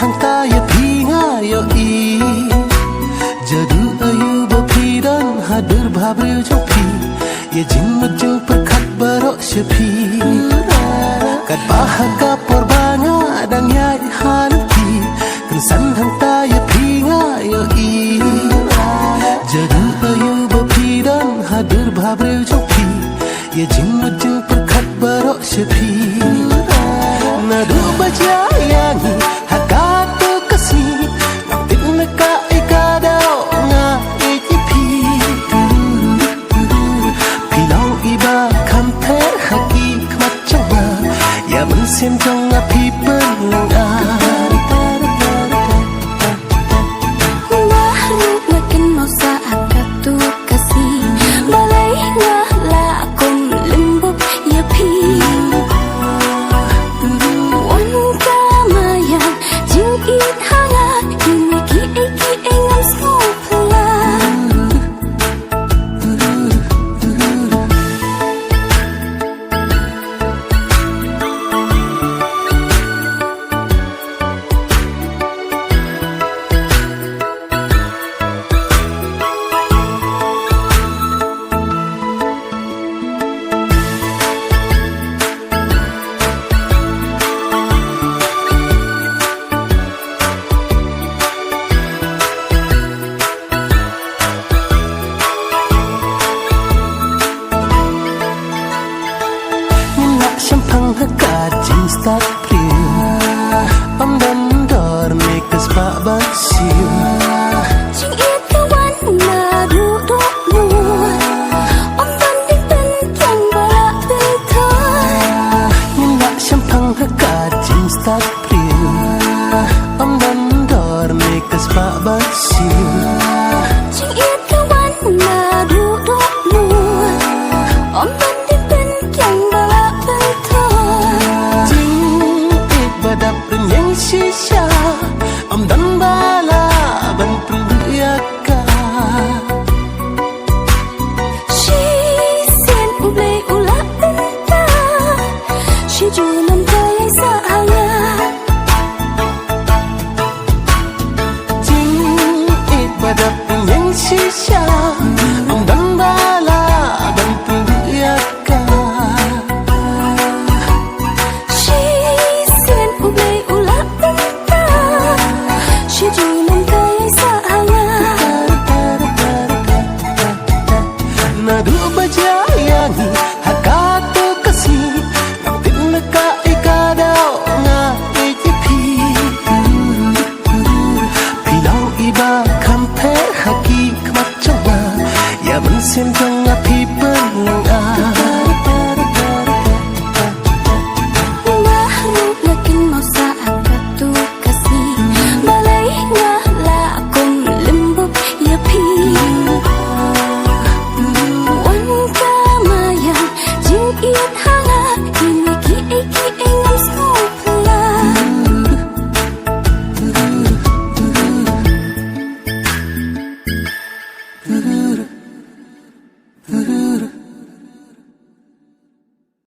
hang ta ya pinga yo I jadu ayu bapidan hadir bhabre jopi ye jing perkat barok sepi kat bahaga porbanya dan ya halki kensan hang ta ya pinga yo I jadu ayu bapidan hadir bhabre jopi ye jing perkat barok sepi nadu baja yani hakatu kasi napit naka ikadaw nga ikipi pilaw iba kamper haki kmatchama ya mensim jong api penlang start priu om dan dor mekas pak baksiu jing itu wan na du do mu om dan ding ten yang balak betul nyak sempang hakat jing start priu om dan dor mekas pak baksiu jing itu wan na du do mu om dan ding ten yang balak betul badap renyang shisha om dan bala ban pruyaka she sen ublay ula benta she junam kaya sa hanga jing it badap renyang shisha om dan bala ban pruyaka nadu bajayani hakatu kasi napit naka ikadaw nga ikipi pilaw iba kamper haki kmatchama ya mensim